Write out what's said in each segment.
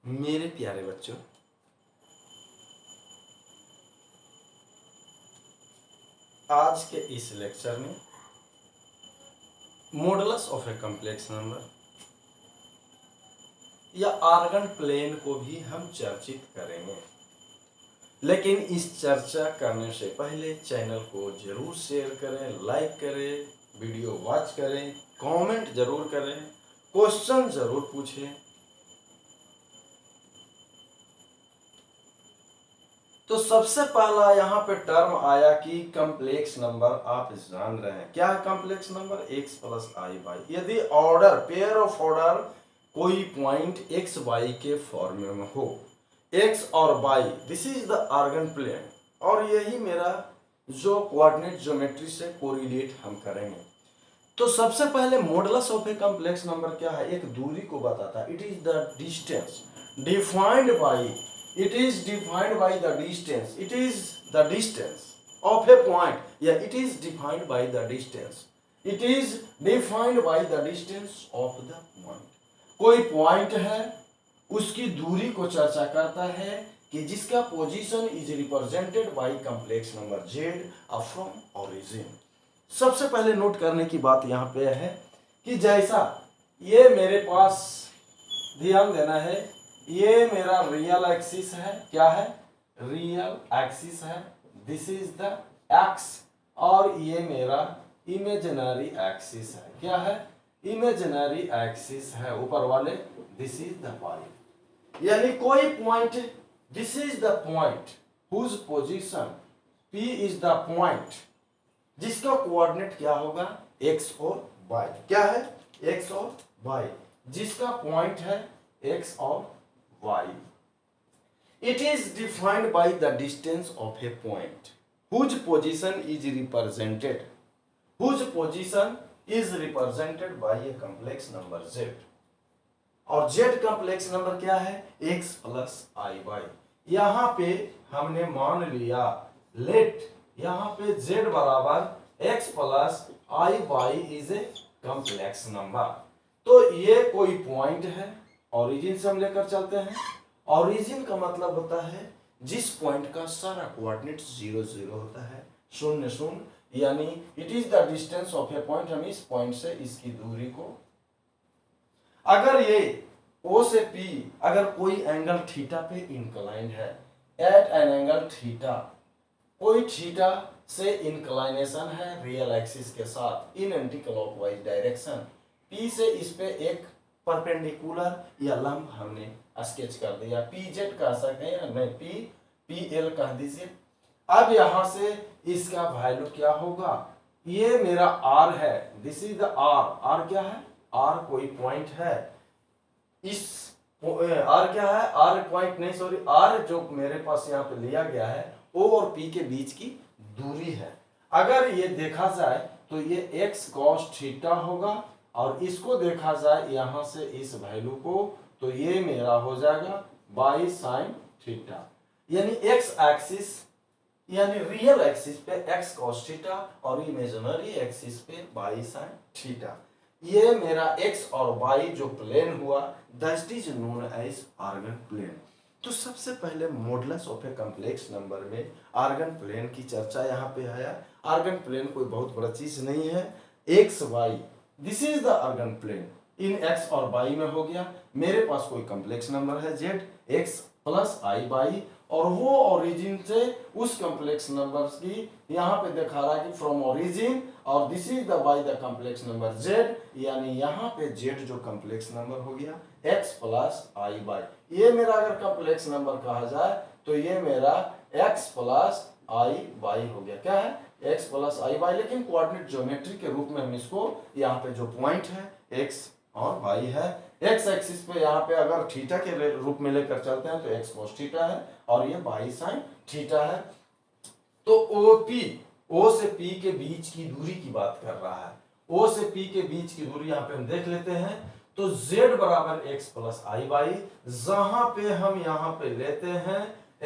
मेरे प्यारे बच्चों, आज के इस लेक्चर में modulus of a complex number या आर्गन प्लेन को भी हम चर्चित करेंगे। लेकिन इस चर्चा करने से पहले चैनल को जरूर शेयर करें, लाइक करें, वीडियो वॉच करें, कमेंट जरूर करें, क्वेश्चन जरूर पूछें। तो सबसे पहला यहाँ पे टर्म आया कि कॉम्प्लेक्स नंबर। आप जान रहे हैं क्या है complex number? x plus i y. यदि ऑर्डर, पेयर ऑफ ऑर्डर, कोई पॉइंट x y के फॉर्म में हो, x और y, this is the Argand plane, और यही मेरा जो कोऑर्डिनेट ज्योमेट्री से कोरिलेट हम करेंगे। तो सबसे पहले modulus of a complex number क्या है? एक दूरी को बताता है। It is the distance defined by, it is defined by the distance, it is the distance of a point, yeah, it is defined by the distance, it is defined by the distance of the point। कोई point है, उसकी दूरी को चर्चा करता है कि जिसका position is represented bye complex number z from origin. सबसे पहले नोट करने की बात यहाँ पे है कि जैसा ये मेरे पास, ध्यान देना है, ये मेरा रियल एक्सिस है। क्या है? रियल एक्सिस है। This is the x. और ये मेरा इमेजिनरी एक्सिस है। क्या है? इमेजिनरी एक्सिस है ऊपर वाले। This is the y. यानी कोई point, this is the point whose position P is the point जिसका कोऑर्डिनेट क्या होगा? x और y। क्या है? x और y, जिसका पॉइंट है x और y। It is defined by the distance of a point whose position is represented, whose position is represented by a complex number z। और z कॉम्प्लेक्स नंबर क्या है? x plus i by. यहां पे हमने मान लिया, late यहां पे z बराबर x plus i by is a complex number. तो ये कोई पॉइंट है, ओरिजिन से हम लेकर चलते हैं। ओरिजिन का मतलब होता है जिस पॉइंट का सारा कोऑर्डिनेट 0 0 होता है, 0 0, यानी it is the distance of A point. हम इस पॉइंट से इसकी दूरी को, अगर ये O से P, अगर कोई एंगल थीटा पे इंक्लाइंड है, एट एन एंगल थीटा, कोई थीटा से इंक्लाइनेशन है रियल एक्सिस के साथ इन एंटी क्लॉकवाइज डायरेक्शन, P से इस पे एक परपेंडिकुलर या लंब हमने स्केच कर दिया। PZ कह सकते हैं या नहीं, PL कह दीजिए। अब यहां से इसका वैल्यू क्या होगा? ये मेरा R है, this is the R। R क्या है? R कोई पॉइंट है। इस R क्या है? R पॉइंट नहीं, सॉरी, R जो मेरे पास यहाँ पे लिया गया है O और P के बीच की दूरी है। अगर ये देखा जाए तो ये x cos थीटा होगा, और इसको देखा जाए यहां से इस वैल्यू को, तो ये मेरा हो जाएगा बाई साइन थीटा। यानी x एक्सिस, यानी रियल एक्सिस पे x cos थीटा और इमेजिनरी एक्सिस पे बाई साइन थीटा। ये मेरा x और y जो प्लेन हुआ, that is known as Argand plane. तो सबसे पहले modulus of a complex number में आर्गन प्लेन की चर्चा यहाँ पे आया। आर्गन प्लेन कोई बहुत बड़ा चीज नहीं है। X y, this is the Argand plane. इन x और y में हो गया। मेरे पास कोई कॉम्प्लेक्स नंबर है z, x plus i y, और वो ओरिजिन से उस कॉम्प्लेक्स नंबर की यहाँ पे दिखा रहा है कि फ्रॉम ओरिजिन, और this is the by the complex number z, यानी यहाँ पे z जो कॉम्प्लेक्स नंबर हो गया x प्लस आई बाई। ये मेरा अगर कॉम्प्लेक्स नंबर कहा जाए तो ये मेरा x प्लस आई बाई हो गया। क्या है? x plus i by. लेकिन कोऑर्डिनेट ज्योमेट्री के रूप में हम इसको, यहाँ पे जो पॉइंट है x और y है, x एक्सिस पे यहाँ पे अगर थीटा के रूप में लेकर चलते हैं तो x cos थीटा है, और ये y sin थीटा है। तो OP, O से P के बीच की दूरी की बात कर रहा है। O से P के बीच की दूरी यहाँ पे हम देख लेते हैं। तो z बराबर x प्लस आई बाई, जहां पे हम यहाँ पे लेते हैं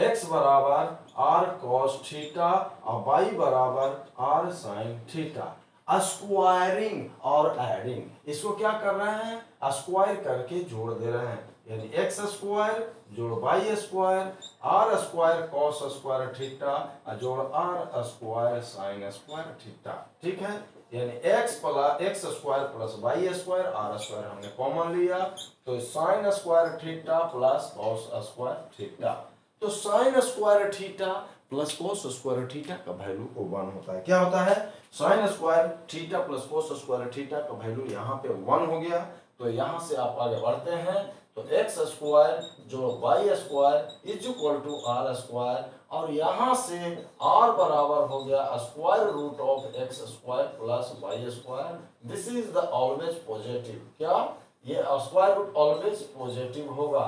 x बराबर r cos थीटा और y बराबर r sin थीटा। स्क्वायरिंग और एडिंग। इसको क्या कर रहे हैं, स्क्वायर करके जोड़ दे रहे हैं, यानी एक्स स्क्वायर जोड़ y square r square cos square theta जोड़ r square sine square theta. ठीक है, यानी x square plus y square r square हमने कॉमन लिया, तो sine square theta plus cos square theta. तो sine square theta plus cos square theta का value 1 होता है। क्या होता है, sine square theta plus cos square theta का वैल्यू यहाँ पे 1 हो गया। तो यहाँ से आप आगे बढ़ते हैं, तो एक्स स्क्वायर जो y square is equal to r square, और यहाँ से आर बराबर हो गया square root of x square plus y square. This is the always positive. क्या, ये स्क्वायर रूट ऑलवेज पॉजिटिव होगा।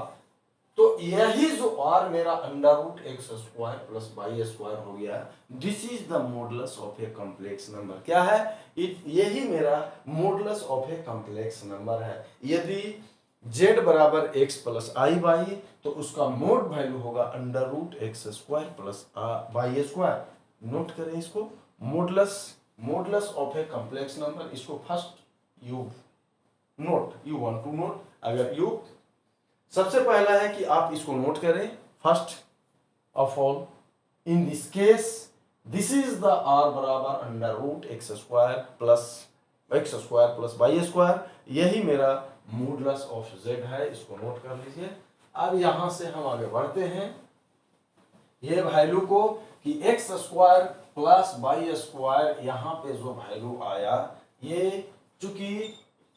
तो यही जो आर मेरा under root x square plus y square हो गया, this is the modulus of a complex number. क्या है, यही मेरा modulus of a complex number है। यदि z बराबर x प्लस आई वाई, तो उसका मोड वैल्यू होगा under root x square plus y square. Note करें इसको, modulus of a complex number. इसको first you note, you want to note, अगर यू सबसे पहला है कि आप इसको नोट करें, first of all in this case this is the r बराबर under root x square plus y square, यही मेरा मॉडुलस ऑफ z है, इसको नोट कर लीजिए। अब यहां से हम आगे बढ़ते हैं ये वैल्यू को कि x square plus y square, यहाँ पे जो वैल्यू आया ये चूंकि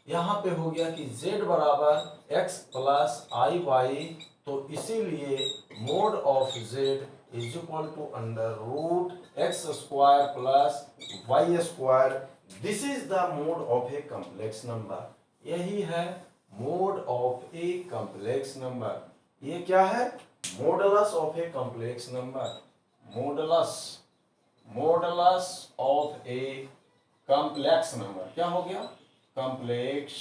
यहाँ पे हो गया कि z बराबर x प्लस आई वाई, तो इसीलिए mod of z is equal to under root x square plus y square. This is the mod of a complex number. यही है mod of a complex number. ये क्या है, modulus of a complex number. Modulus of a complex number क्या हो गया, complex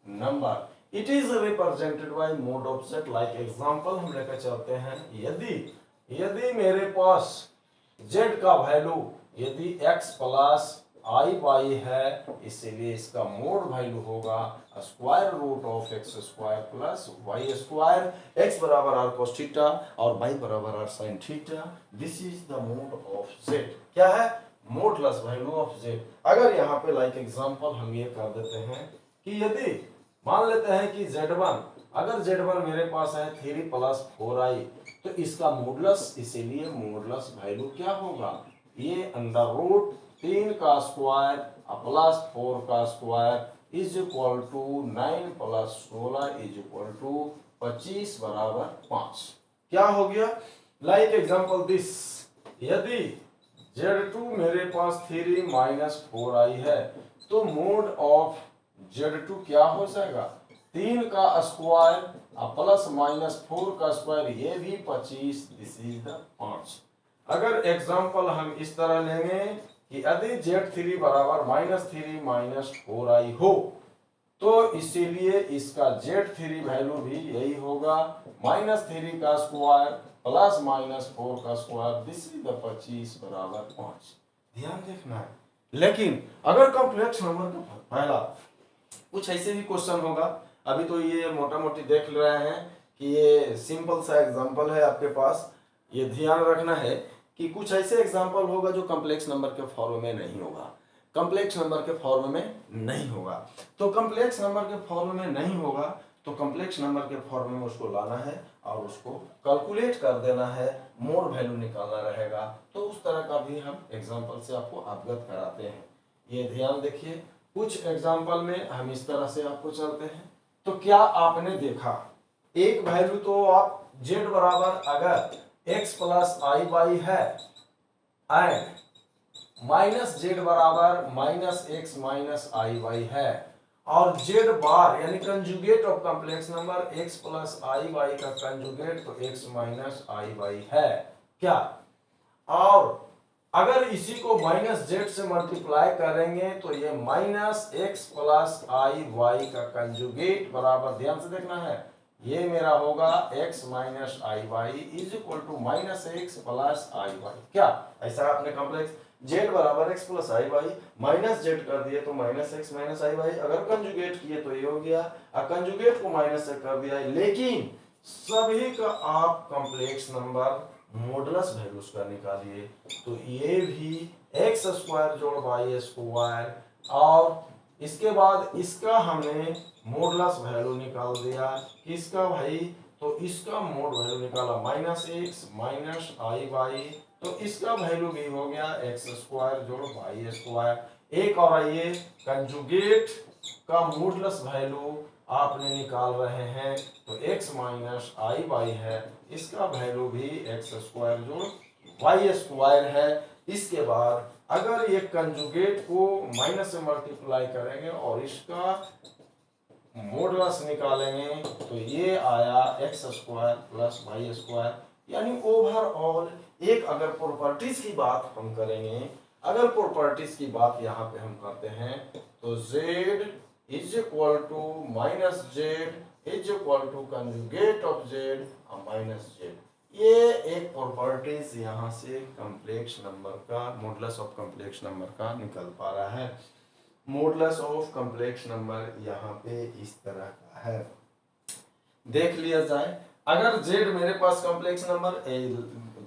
number. It is represented by mod of z। Like example हम लेकर चलते हैं, यदि मेरे पास z का वैल्यू यदि x प्लस आई वाई है, इसीलिए इसका मोड वैल्यू होगा square root of x square plus y square. x बराबर आर कोस थीटा और y बराबर r sine theta. This is the mod of z। क्या है, मॉडुलस वैल्यू ऑफ z। अगर यहाँ पे लाइक एग्जांपल हम ये कर देते हैं कि यदि मान लेते हैं कि z1, अगर z1 मेरे पास है 3 प्लस 4i, तो इसका मॉडुलस, इसीलिए मॉडुलस वैल्यू क्या होगा, ये अंडर रूट 3 का स्क्वायर प्लस 4 का square is equal to 9 plus 16 is equal to 25 बराबर 5। क्या हो गया, लाइक एग्जांपल दिस, यदि z2 मेरे पास 3 माइनस 4i है, तो मोड ऑफ z2 क्या हो जाएगा, 3 का स्क्वायर प्लस माइनस 4 का स्क्वायर, ये भी 25, दिस इज द 5। अगर एग्जांपल हम इस तरह लेंगे कि यदि z3 बराबर -3 माइनस 4i हो, तो इसीलिए इसका z3 वैल्यू भी यही होगा -3 का स्क्वायर प्लस -4 का स्क्वायर, दिस इज द 25 बराबर 5। ध्यान देखना है। लेकिन अगर कॉम्प्लेक्स नंबर का पहला कुछ ऐसे भी क्वेश्चन होगा, अभी तो ये मोटा मोटी देख रहे हैं कि ये सिंपल सा एग्जांपल है आपके पास, ये ध्यान रखना है कि कुछ ऐसे एग्जांपल होगा जो कॉम्प्लेक्स नंबर के फॉर्म में नहीं होगा, कॉम्प्लेक्स नंबर के फॉर्म में नहीं होगा। तो कॉम्प्लेक्स नंबर के फॉर्म में नहीं होगा, तो कॉम्प्लेक्स नंबर के फॉर्म में उसको लाना है और उसको कैलकुलेट कर देना है, मोड वैल्यू निकालना रहेगा। तो उस तरह का भी हम एग्जांपल से आपको अवगत कराते हैं। ये ध्यान देखिए, कुछ एग्जांपल में हम इस तरह से आपको चलते हैं। तो क्या आपने देखा, एक वैल्यू तो आप z बराबर अगर x प्लस आई वाई है एंड माइनस z बराबर minus x minus i y है, और z बार यानी conjugate of complex number x plus i y का कंजुगेट तो x माइनस आई वाई है क्या, और अगर इसी को माइनस z से मल्टीप्लाई करेंगे तो ये minus x plus i y का कंजुगेट बराबर, ध्यान से देखना है, ये मेरा होगा x minus i y is equal to minus x plus i y. क्या ऐसा आपने कॉम्प्लेक्स, जेड बराबर x plus i y, minus z कर दिए तो minus x minus i y, अगर कंजुगेट किए तो ये हो गया, और कंजुगेट को माइनस से कर दिया। लेकिन सभी का आप कॉम्प्लेक्स नंबर मॉडुलस वैल्यूज का निकालिए, तो ये भी एक्स स्क्वायर जोड़ वाई स्क्वायर, और इसके बाद इसका हमने मॉडुलस वैल्यू निकाल दिया, किसका भाई, तो इसका मोड वैल्यू निकाला minus x minus i by, तो इसका वैल्यू भी हो गया एक्स स्क्वायर जोड़ वाई स्क्वायर। एक और आइए कंजुगेट का मॉडुलस वैल्यू आपने निकाल रहे हैं, तो x माइनस आई बाई है, इसका वैल्यू भी एक्स स्क्वायर जोड़ वाई स्क्वायर है। इसके बाद अगर ये कंजुगेट को माइनस से मल्टीप्लाई करेंगे और इसका मॉडुलस निकालेंगे, तो ये आया x square plus y square. यानी ओवरऑल एक अगर प्रॉपर्टीज की बात हम करेंगे, अगर प्रॉपर्टीज की बात यहाँ पे हम करते हैं, तो z is equal to minus z is equal to conjugate of z minus z. ये एक प्रॉपर्टीज यहाँ से कॉम्प्लेक्स नंबर का, मॉडुलस ऑफ कॉम्प्लेक्स नंबर का निकल पा रहा है। मॉडुलस ऑफ कॉम्प्लेक्स नंबर यहाँ पे इस तरह का है, देख लिया जाए। अगर z मेरे पास कॉम्प्लेक्स नंबर,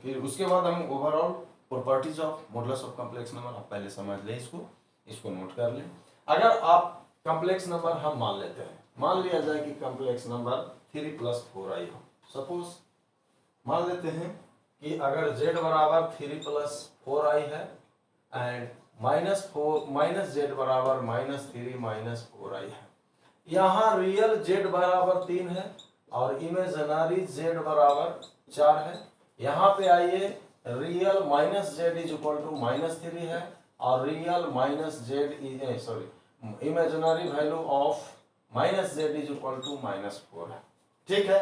फिर उसके बाद हम overall properties of modulus of complex number, आप पहले समझ लें, इसको नोट कर लें। अगर आप कॉम्प्लेक्स नंबर हम मान लेते हैं, मान लिया जाए कि कॉम्प्लेक्स नंबर 3 + 4i हो, सपोज मान लेते हैं कि अगर z बराबर 3 + 4i है एंड माइनस जेड बराबर -3 - 4i है। यहाँ रियल जेड बराबर 3 है और इमेजिनरी जेड बराबर 4 है। यहाँ पे आइए real minus z is equal to -3 है और real minus z is sorry imaginary value of minus z is equal to -4 है। ठीक है,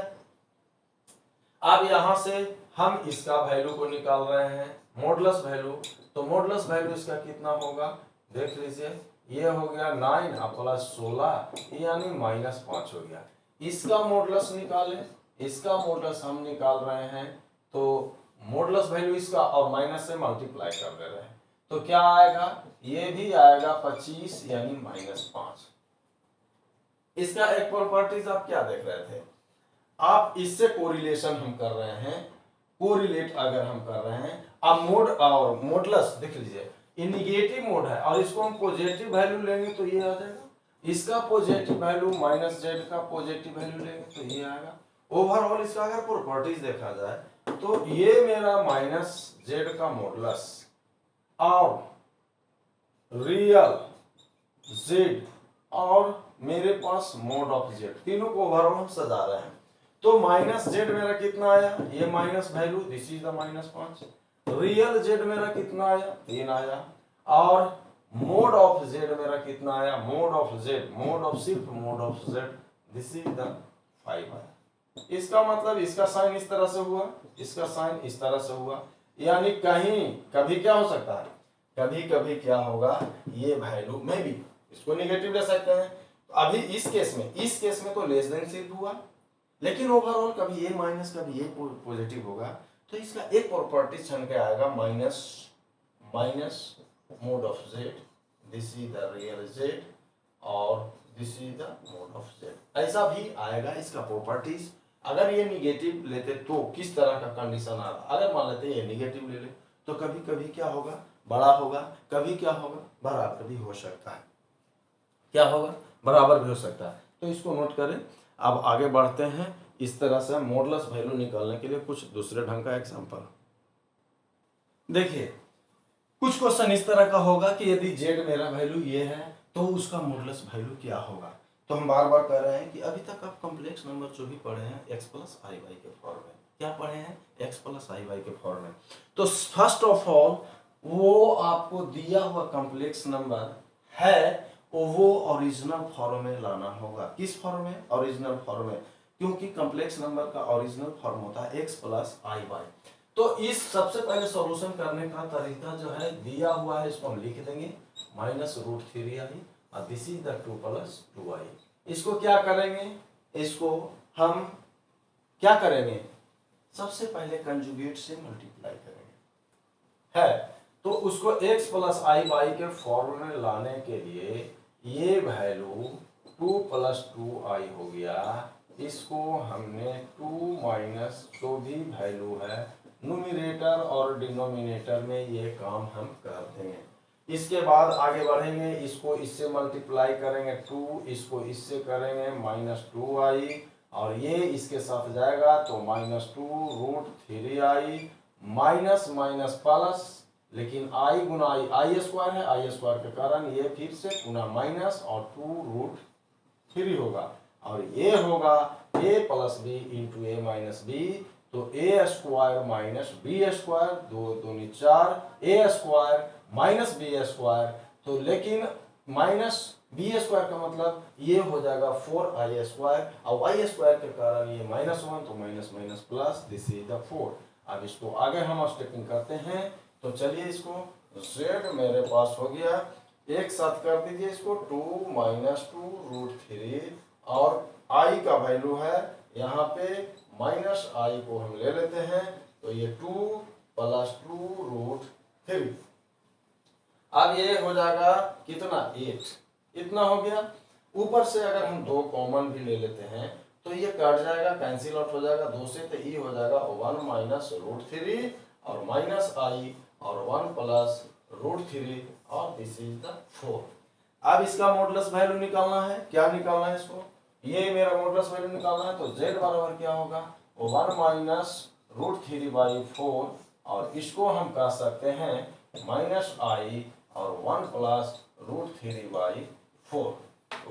अब यहाँ से हम इसका वैल्यू को निकाल रहे हैं, मॉडुलस वैल्यू। तो मॉडुलस वैल्यू इसका कितना होगा, देख लीजिए, ये हो गया 9 प्लस 16 यानी -5 हो गया। इसका मॉडुलस निकालें, इसका मॉडुलस हम निकाल रहे हैं, तो मॉडुलस वैल्यू इसका और माइनस से मल्टीप्लाई कर दे रहे हैं, तो क्या आएगा, ये भी आएगा 25 यानी -5। इसका एक प्रॉपर्टीज आप क्या देख रहे थे, आप इससे कोरिलेशन हम कर रहे हैं, कोरिलेट अगर हम कर रहे हैं, अब मोड और मॉडुलस देख लीजिए, ये निगेटिव मोड है और इसको हम पॉजिटिव वैल्यू लेंगे तो ये आ जाएगा, इसका पॉजिटिव वैल्यू माइनस जेड का पॉजिटिव वैल्यू लेंगे तो ये आएगा। ओवरऑल इसका अगर प्रॉपर्टीज देखा जाए तो ये मेरा माइनस जेड का मॉडुलस और रियल जेड और मेरे पास मोड ऑफ जेड, तीनों को ओवरऑल हम सजा रहे हैं। तो माइनस जेड मेरा कितना आया, ये minus value, this is the -5। Real Z मेरा कितना आया, 3 आया, और मोड ऑफ जेड मेरा कितना आया, mod of z, mod of सिर्फ mod of z, this is the 5 आया। इसका मतलब इसका साइन इस तरह से हुआ, इसका साइन इस तरह से हुआ, यानी कहीं कभी क्या हो सकता है, कभी कभी क्या होगा, ये वैल्यू में भी इसको नेगेटिव ले सकते हैं। अभी इस केस में तो लेस देन सिर्फ हुआ, लेकिन ओवरऑल कभी ये माइनस कभी ये पॉजिटिव होगा, तो इसका एक प्रॉपर्टी छन के आएगा minus mod of z, this is the real z और this is the mod of z, ऐसा भी आएगा इसका प्रॉपर्टीज। अगर ये निगेटिव लेते तो किस तरह का कंडीशन आ रहा, अगर मान लेते ये निगेटिव ले ले तो कभी कभी क्या होगा, बड़ा होगा, कभी क्या होगा, बराबर भी हो सकता है, क्या होगा, बराबर भी हो सकता है। तो इसको नोट करें। अब आगे बढ़ते हैं, इस तरह से मॉडुलस वैल्यू निकालने के लिए कुछ दूसरे ढंग का एग्जांपल देखिए। कुछ क्वेश्चन इस तरह का होगा कि यदि जेड मेरा वैल्यू ये है तो उसका मॉडुलस वैल्यू क्या होगा। तो हम बार बार कह रहे हैं कि अभी तक आप कॉम्प्लेक्स नंबर जो भी पढ़े हैं x + i y के फॉर्म में, क्या पढ़े हैं, x + i y के फॉर्म में। तो फर्स्ट ऑफ ऑल वो आपको दिया हुआ कॉम्प्लेक्स नंबर है वो ओरिजिनल फॉर्म में लाना होगा। किस फॉर्म में, ओरिजिनल फॉर्म में, क्योंकि कॉम्प्लेक्स नंबर का ओरिजिनल फॉर्म होता है x + i y। तो इस सबसे पहले सॉल्यूशन करने का तरीका जो है दिया हुआ है, इसको हम लिख देंगे -√3i और दिस इज द 2 + 2i। इसको क्या करेंगे, इसको हम क्या करेंगे, सबसे पहले कंजुगेट से मल्टीप्लाई करेंगे, है तो उसको x प्लस आई बाई के फॉर्म में लाने के लिए ये वैल्यू 2 प्लस 2i हो गया, इसको हमने 2 माइनस जो भी वैल्यू है न्यूमरेटर और डिनोमिनेटर में ये काम हम कर देंगे। इसके बाद आगे बढ़ेंगे, इसको इससे मल्टीप्लाई करेंगे 2, इसको इससे करेंगे -2i और ये इसके साथ जाएगा तो -2√3i माइनस माइनस प्लस, लेकिन i गुना आई स्क्वायर है, आई स्क्वायर के कारण ये फिर से पुनः माइनस और 2√3 होगा और ये होगा a plus b into a minus b, तो a square minus b square, 2 दूनी 4, a square minus b square, तो लेकिन माइनस बी स्क्वायर का मतलब ये हो जाएगा 4i स्क्वायर और वाई स्क्वायर के कारण ये -1, तो minus minus plus, this is the 4। अब इसको आगे हम स्टेपिंग करते हैं, तो चलिए इसको z मेरे पास हो गया, एक साथ कर दीजिए इसको 2 माइनस 2√3 और i का वैल्यू है यहाँ पे -i को हम ले लेते हैं, तो ये 2 प्लस 2√3, अब ये हो जाएगा कितना 8, इतना हो गया। ऊपर से अगर हम 2 कॉमन भी ले लेते हैं तो ये कट जाएगा, कैंसिल आउट हो जाएगा 2 से, तो ये हो जाएगा 1 माइनस √3 और माइनस i और 1 प्लस √3 और दिस इज द 4। अब इसका मॉडुलस वैल्यू निकालना है, क्या निकालना है इसको, ये मेरा मॉडुलस वैल्यू निकालना है, तो z बराबर क्या होगा 1 माइनस √3/4 और इसको हम कह सकते हैं -i और 1 प्लस √3/4,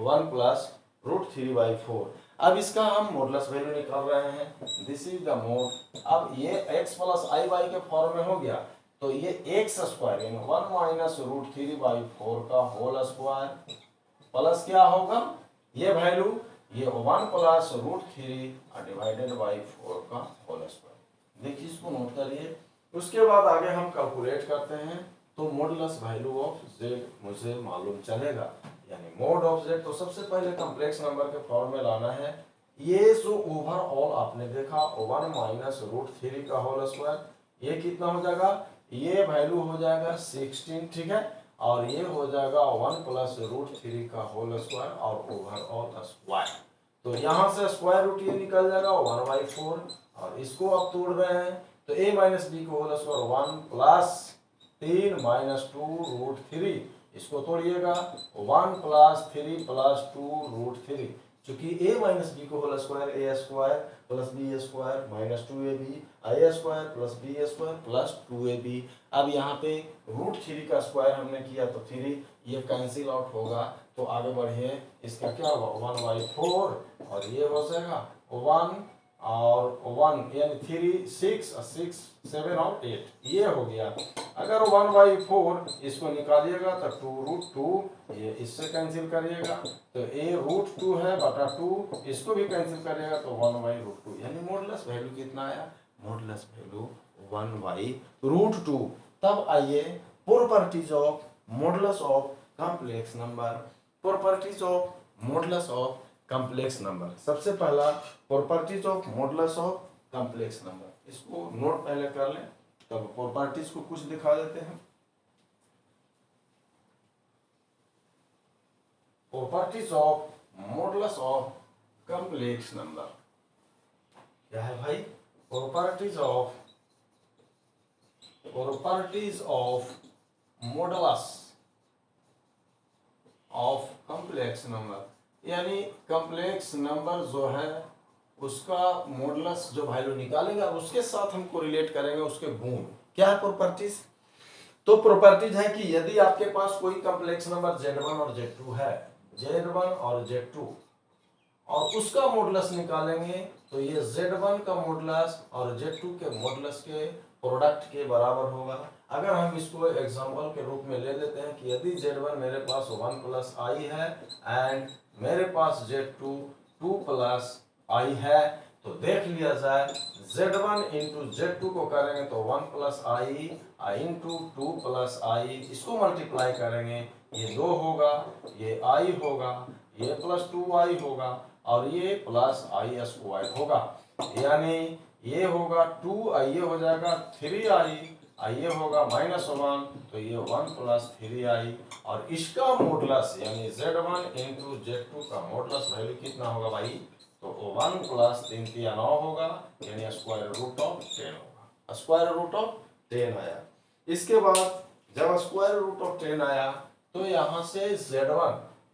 1 प्लस √3/4। अब इसका हम मॉडुलस वैल्यू निकाल रहे हैं, दिस इज द मोड। अब ये x प्लस आई बाई के फॉर्म में हो गया, तो ये x स्क्वायर यानी 1 माइनस √3/4 का होल स्क्वायर प्लस क्या होगा ये वैल्यू, ये 1 प्लस √3 डिवाइडेड बाई 4 का होल स्क्वायर। देखिए इसको नोट करिए। उसके बाद आगे हम कैलकुलेट करते हैं, तो मॉडुलस वैल्यू ऑफ z मुझे मालूम चलेगा, यानी मोड ऑफ z। तो सबसे पहले कॉम्प्लेक्स नंबर के फॉर्म में लाना है, ये जो ओवरऑल आपने देखा 1 माइनस √3 का होल स्क्वायर, ये कितना हो जाएगा, ये वैल्यू हो जाएगा 16, ठीक है, और ये हो जाएगा 1 प्लस √3 का होल स्क्वायर और ओवरऑल स्क्वायर, तो यहाँ से स्क्वायर रूट ये निकल जाएगा 1/4 और इसको आप तोड़ रहे हैं, तो a माइनस बी को होल स्क्वायर 1 प्लस 3 माइनस 2√3, इसको तोड़िएगा 1 प्लस 3 प्लस 2√3, चूंकि a माइनस बी को whole square a square plus b square minus 2ab, i square plus b square plus 2ab। अब यहाँ पे √3 का स्क्वायर हमने किया तो 3 ये कैंसिल आउट होगा, तो आगे बढ़िए, इसका क्या होगा 1/4 और ये हो जाएगा 1 और 1 यानी 3 6 6 7 और 8, ये हो गया। अगर 1/4 इसको निकालिएगा तो 2√2, ये इससे कैंसिल करिएगा तो a√2 है बटा 2, इसको भी कैंसिल करिएगा तो 1/√2, यानी मॉडुलस वैल्यू कितना आया, मॉडुलस वैल्यू 1/√2। तब आइए properties of modulus of complex number, properties of modulus of complex number. सबसे पहला properties of modulus of complex number, इसको नोट पहले कर लें, तब प्रॉपर्टीज को कुछ दिखा देते हैं। Properties of modulus of complex number क्या है भाई, properties of modulus of complex number, यानी कॉम्प्लेक्स नंबर जो है उसका मॉडुलस जो वैल्यू निकालेगा उसके साथ हम कोरिलेट करेंगे उसके गुण, क्या है प्रॉपर्टीज। तो प्रॉपर्टीज है कि यदि आपके पास कोई कॉम्प्लेक्स नंबर z1 और z2 है, z1 और z2, और उसका मॉडुलस निकालेंगे तो ये z1 का मॉडुलस और z2 के मॉडुलस के प्रोडक्ट के बराबर होगा। अगर हम इसको एग्जांपल के रूप में ले लेते हैं कि यदि z1 मेरे पास 1 प्लस i है एंड मेरे पास z2 2 प्लस i है, तो देख लिया जाए z1 इंटू z2 को करेंगे तो 1 plus i into 2 plus i, इसको मल्टीप्लाई करेंगे ये 2 होगा, ये i होगा, ये प्लस 2i होगा और ये प्लस i स्क्वायर होगा, यानी ये होगा 2i, ये हो जाएगा 3i ये होगा -1, तो ये 1 + 3i, और इसका मॉडुलस यानी z1 × z2 का मॉडुलस वैल्यू कितना होगा भाई, तो 1 + 3 × 9 होगा, यानी √10 होगा, √10 आया। इसके बाद जब √10 आया तो यहाँ से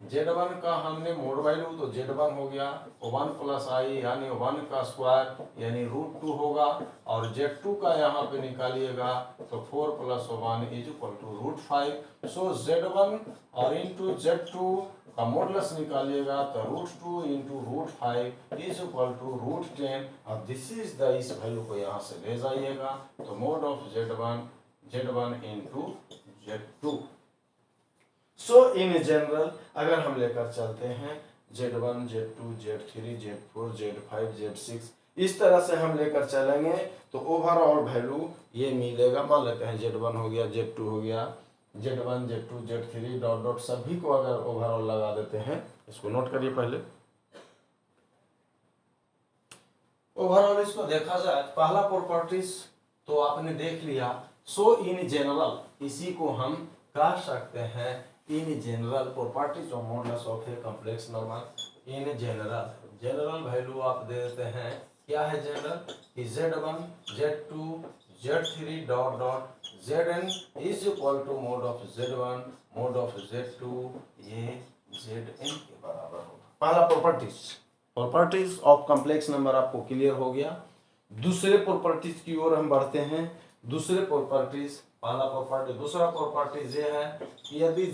Z1 का हमने मोड वैल्यू, तो Z1 हो गया 1 + i यानी 1 का स्क्वायर यानी √2 होगा, और Z2 का यहाँ पे निकालिएगा तो 4 + 1 = √5। सो Z1 और इंटू Z2 का मॉडुलस निकालिएगा तो √2 × √5 = √10। अब दिस इज द, इस वैल्यू को यहाँ से ले जाइएगा तो mode of Z1 × Z2। So in general अगर हम लेकर चलते हैं Z1 Z2 Z3 Z4 Z5 Z6, इस तरह से हम लेकर चलेंगे तो ओवरऑल वैल्यू ये मिलेगा। मान लेते हैं Z1 हो गया, Z2 हो गया, Z1 Z2 Z3 dot dot सभी को अगर ओवरऑल लगा देते हैं, इसको नोट करिए पहले। ओवरऑल इसको देखा जाए, पहला प्रॉपर्टीज तो आपने देख लिया। सो इन जनरल इसी को हम कह सकते हैं in general properties of modulus of a complex number. In general value आप दे देते हैं, क्या है जनरल कि Z1 Z2 Z3 dot dot Zn = mode of Z1 mode of Z2, ये Zn के बराबर होगा। पहला प्रॉपर्टीज ऑफ कॉम्प्लेक्स नंबर आपको क्लियर हो गया। दूसरे प्रॉपर्टीज की ओर हम बढ़ते हैं। दूसरे प्रॉपर्टीज, पहला प्रॉपर्टी, दूसरा प्रॉपर्टीज ये है कि यदि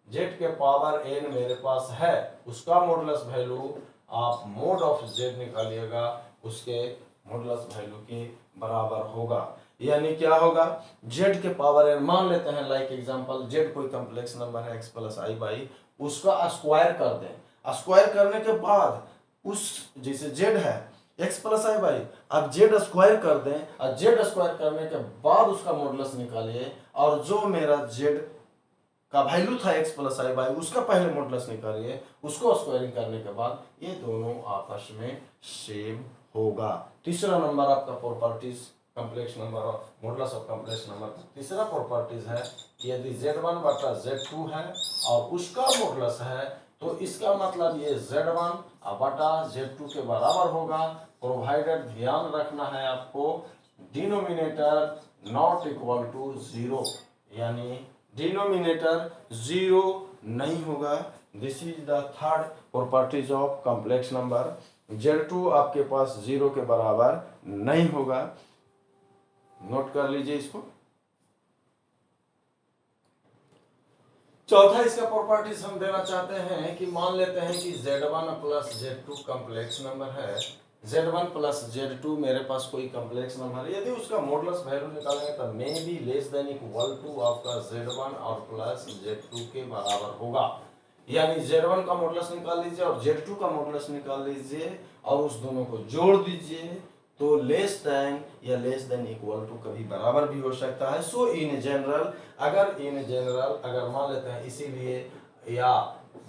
z के पावर n मेरे पास है, उसका मॉडुलस वैल्यू आप मोड ऑफ z निकालिएगा, उसके मॉडुलस वैल्यू के बराबर होगा। यानी क्या होगा, z के पावर n मान लेते हैं, लाइक एग्जांपल z कोई कॉम्प्लेक्स नंबर है x + i/, उसका स्क्वायर कर दें। स्क्वायर करने के बाद उस, जैसे z है x + i/, अब z स्क्वायर कर दें, और z स्क्वायर करने के बाद उसका मॉडुलस निकालिए, और जो मेरा z का वैल्यू था x + i/, उसका पहले मॉडुलस निकालिए, उसको स्क्वायरिंग करने के बाद ये दोनों आपस में सेम होगा। तीसरा नंबर आपका properties complex number of modulus of complex number, तीसरा प्रॉपर्टीज है कि यदि Z1 बटा Z2 है और उसका मॉडुलस है, तो इसका मतलब ये Z1 बटा Z2 के बराबर होगा, प्रोवाइडेड ध्यान रखना है आपको डिनोमिनेटर नॉट इक्वल टू 0, यानी डिनोमिनेटर 0 नहीं होगा। This is the third properties of complex number. Z2 आपके पास 0 के बराबर नहीं होगा, नोट कर लीजिए इसको। चौथा इसका प्रॉपर्टीज हम देना चाहते हैं कि मान लेते हैं कि Z1 + Z2 कॉम्प्लेक्स नंबर है, Z1 + Z2 मेरे पास कोई कॉम्प्लेक्स नंबर है, यदि उसका मॉडुलस वैल्यू निकालेंगे तो may be less than equal to आपका Z1 और प्लस Z2 के बराबर होगा। यानी Z1 का मॉडुलस निकाल लीजिए और Z2 का मॉडुलस निकाल लीजिए और उस दोनों को जोड़ दीजिए, तो लेस देन या लेस देन इक्वल टू कभी बराबर भी हो सकता है। सो इन जनरल अगर मान लेते हैं, इसीलिए या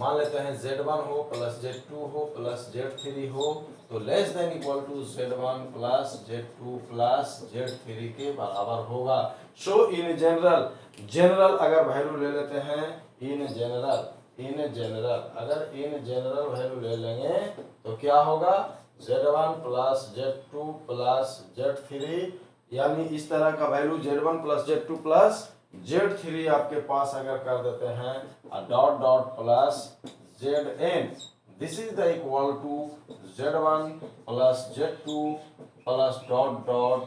मान लेते हैं Z1 हो प्लस Z2 हो प्लस Z3 हो, तो less than equal to Z1 plus Z2 plus Z3 के बराबर होगा। सो इन जनरल अगर वैल्यू ले लेते हैं, इन जनरल अगर इन जनरल वैल्यू ले लेंगे तो क्या होगा, Z1 plus Z2 plus Z3, यानी इस तरह का value Z1 plus Z2 plus Z3 आपके पास अगर कर देते हैं dot dot plus Zn, this is the equal to Z1 plus Z2 plus dot dot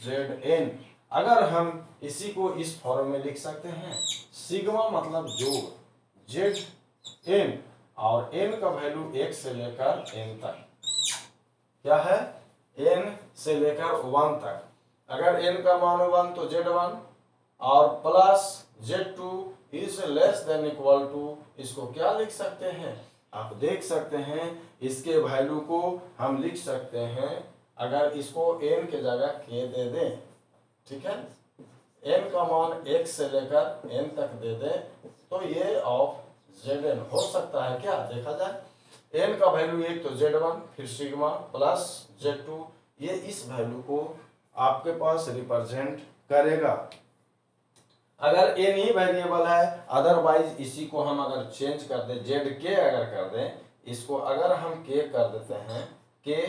Zn। अगर हम इसी को इस फॉर्म में लिख सकते हैं, सिग्मा मतलब जोड़, Zn और n का वैल्यू 1 से लेकर n तक, क्या है, n से लेकर 1 तक। अगर n का मान 1 तो Z1 और plus Z2 is less than equal to, इसको क्या लिख सकते हैं, आप देख सकते हैं इसके वैल्यू को हम लिख सकते हैं, अगर इसको n के जगह k दे दें, ठीक है, n का मान 1 से लेकर n तक दे दें, तो ये ऑफ Zn हो सकता है क्या, देखा जाए। n का वैल्यू 1 तो Z1 फिर सिग्मा प्लस Z2, ये इस वैल्यू को आपके पास रिप्रेजेंट करेगा। अगर एनी वेरिएबल है, अदरवाइज इसी को हम अगर चेंज कर दें, जेड के अगर कर दें, इसको अगर हम के कर देते हैं के,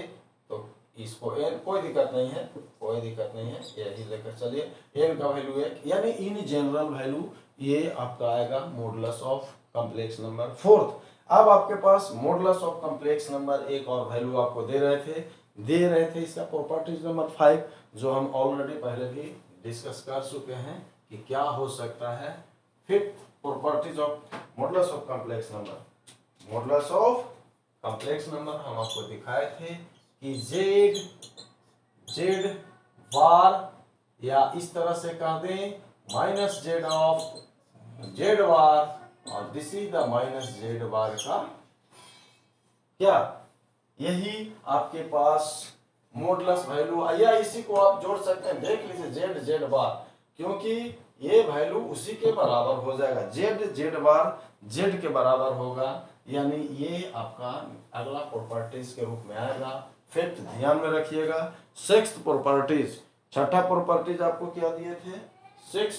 तो इसको एन, कोई दिक्कत नहीं है, कोई दिक्कत नहीं है, यही लेकर चलिए। एन का वैल्यू 1, यानी इन जनरल वैल्यू ये आपका आएगा modulus of complex number. Fourth, अब आपके पास मॉडुलस ऑफ कॉम्प्लेक्स नंबर एक और वैल्यू आपको दे रहे थे इसका प्रॉपर्टीज नंबर 5, जो हम ऑलरेडी पहले भी डिस्कस कर चुके हैं कि क्या हो सकता है। Fifth properties of modulus of complex number, modulus of complex number हम आपको दिखाए थे कि जेड बार, या इस तरह से कह दें minus z of z bar, और this is the minus z bar का क्या, यही आपके पास मॉडुलस वैल्यू, या इसी को आप जोड़ सकते हैं, देख लीजिए जेड बार, क्योंकि ये वैल्यू उसी के बराबर हो जाएगा, जेड बार जेड के बराबर होगा, यानी ये आपका अगला प्रॉपर्टीज के रूप में आएगा। फिफ्थ ध्यान में रखिएगा। सिक्स्थ प्रॉपर्टीज, छठा प्रॉपर्टीज आपको क्या दिए थे, सिक्स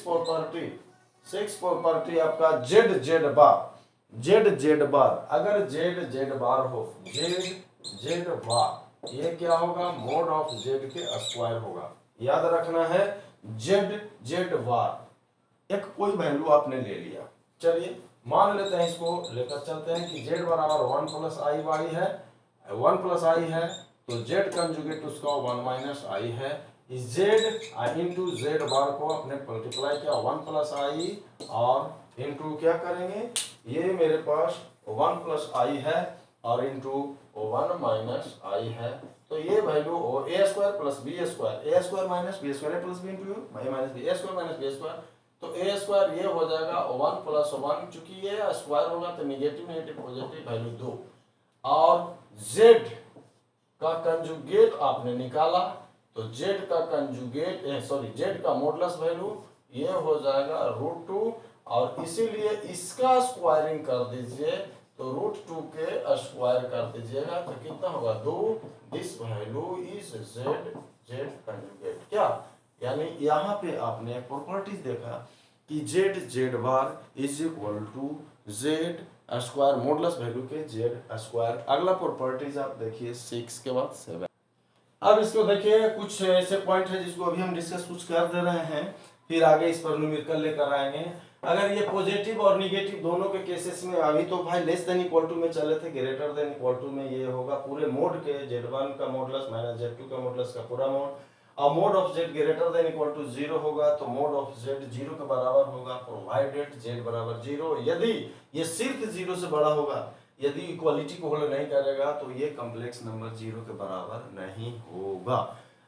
प्रॉपर्टी आपका जेड बार, अगर जेड बार हो, जेड बार, ये क्या होगा, मोड ऑफ जेड के स्क्वायर होगा। याद रखना है, जेड बार एक कोई वैल्यू आपने ले लिया, चलिए मान लेते हैं, इसको लेकर चलते हैं कि जेड बराबर 1 प्लस आई वाई है, 1 प्लस आई है, तो जेड कंजुगेट उसका 1 माइनस आई है, जेड इंटू जेड बार को आपने मल्टीप्लाई किया 1 प्लस आई, और इंटू क्या करेंगे, ये मेरे पास 1 प्लस आई है और इंटू 1 माइनस आई है, तो ये value a square plus b square, a square minus b square plus b into a minus b, a square minus b square, तो ए स्क्वायर ये हो जाएगा 1 प्लस 1, चूंकि ये स्क्वायर होगा तो नेगेटिव नेगेटिव पॉजिटिव वैल्यू 2, और जेड का कंजुगेट आपने निकाला, तो जेड का कंजुगेट जेड का मॉडुलस वैल्यू ये हो जाएगा √2, और इसीलिए इसका स्क्वायरिंग कर दीजिए, तो √2 के स्क्वायर कर दीजिएगा, तो कितना होगा 2, this value is z conjugate, क्या, यानी यहाँ पे आपने एक प्रॉपर्टीज देखा कि z bar is equal to z square, modulus value के जेड स्क्वायर। अगला प्रॉपर्टीज आप देखिए 6 के बाद 7। अब इसको देखिए, कुछ ऐसे पॉइंट है जिसको अभी हम डिस्कस कुछ कर दे रहे हैं, फिर आगे इस पर न्यूमेरिकल लेकर आएंगे। अगर ये पॉजिटिव और निगेटिव दोनों के केसेस में, अभी तो भाई लेस देन इक्वल टू में चले थे, ग्रेटर देन इक्वल टू में ये होगा पूरे मोड के z1 का मॉडुलस माइनस z2 का मॉडुलस का पूरा मोड, और mod of z greater than equal to 0 होगा, तो मोड ऑफ z 0 के बराबर होगा, प्रोवाइडेड z बराबर 0, यदि ये सिर्फ 0 से बड़ा होगा, यदि इक्वालिटी को होल्ड नहीं करेगा, तो ये कॉम्प्लेक्स नंबर 0 के बराबर नहीं होगा।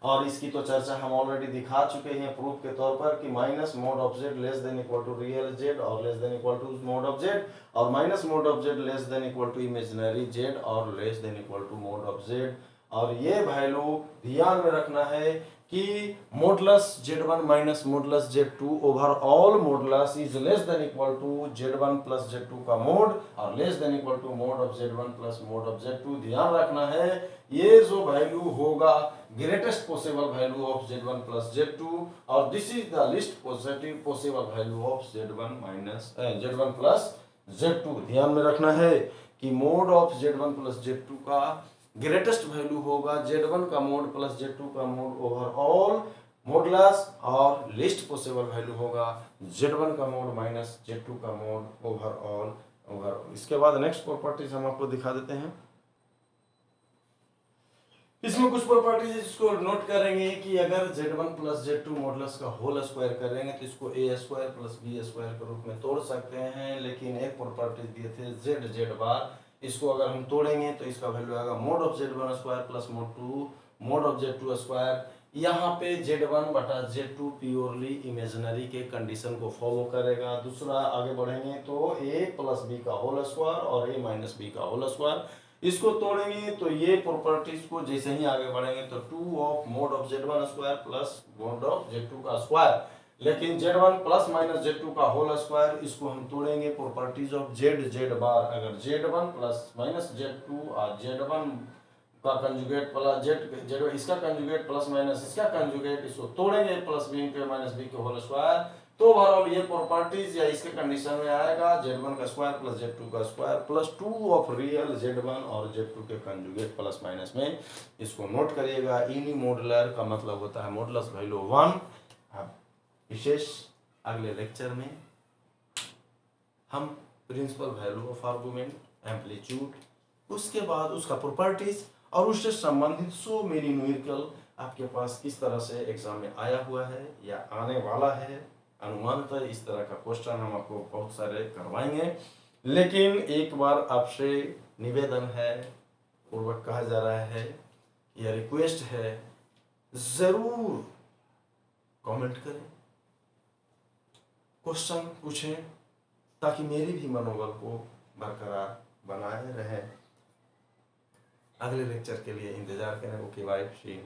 और इसकी तो चर्चा हम ऑलरेडी दिखा चुके हैं प्रूफ के तौर पर कि minus mod of z less than equal to real z और less than equal to mod of z, और minus mod of z less than equal to imaginary z और less than equal to mod of z. और ये value ध्यान में रखना है कि modulus z1 minus modulus z2 over all modulus is less than equal to z1 plus z2 का mod, और less than equal to mod of z1 plus mod of z2। ध्यान रखना है, ये जो वैल्यू होगा greatest possible value of z1 plus z2, और this is the least positive possible value of z1 minus z1 plus z2। ध्यान में रखना है कि mode of z1 plus z2 का ग्रेटेस्ट वैल्यू होगा z1 का मोड प्लस z2 का मोड ओवर ऑल मॉडुलस, और लीस्ट पॉसिबल वैल्यू होगा z1 का मोड माइनस z2 का मोड ओवर ऑल। इसके बाद नेक्स्ट प्रॉपर्टीज हम आपको दिखा देते हैं। इसमें कुछ प्रॉपर्टीज जिसको नोट करेंगे कि अगर z1 प्लस z2 मॉडुलस का होल स्क्वायर करेंगे तो इसको a square plus b square के रूप में तोड़ सकते हैं, लेकिन एक प्रॉपर्टी दिए थे z बार, इसको अगर हम तोड़ेंगे तो इसका वैल्यू आएगा mode of z1 square plus mod of z2 square. यहाँ पे z1 बटा z2 प्योरली इमेजिनरी के कंडीशन को फॉलो करेगा। दूसरा आगे बढ़ेंगे तो a प्लस बी का होल स्क्वायर और a माइनस बी का होल स्क्वायर, इसको तोड़ेंगे तो ये प्रॉपर्टीज को जैसे ही आगे बढ़ेंगे तो 2 of mode of z1 square plus mod of z2 का स्क्वायर, लेकिन z1 प्लस माइनस z2 का होल स्क्वायर, इसको हम तोड़ेंगे प्रॉपर्टीज ऑफ z बार। अगर z1 प्लस माइनस z2 और z1 का कंजुगेट प्लस जेड जेड इसका कंजुगेट प्लस माइनस इसका कंजुगेट, इसको तोड़ेंगे प्लस बी के माइनस बी के होल स्क्वायर, तो ओवरऑल ये प्रॉपर्टीज या इसके कंडीशन में आएगा z1 का स्क्वायर प्लस z2 का square plus 2 of real z1 और z2 के कंजुगेट प्लस माइनस में। इसको नोट करिएगा, यूनी मॉडुलर का मतलब होता है मॉडुलस वैल्यू 1। अब विशेष अगले लेक्चर में हम principal value of argument, amplitude, उसके बाद उसका प्रॉपर्टीज और उससे संबंधित सो मेनी न्यूमेरिकल आपके पास किस तरह से एग्जाम में आया हुआ है या आने वाला है, अनुमानतः इस तरह का क्वेश्चन हम आपको बहुत सारे करवाएंगे। लेकिन एक बार आपसे निवेदन है, पूर्वक कहा जा रहा है या रिक्वेस्ट है, जरूर कमेंट करें, क्वेश्चन पूछें, ताकि मेरी भी मनोबल को बरकरार बनाए रहे। अगले लेक्चर के लिए इंतजार करें। Okay bye, see you.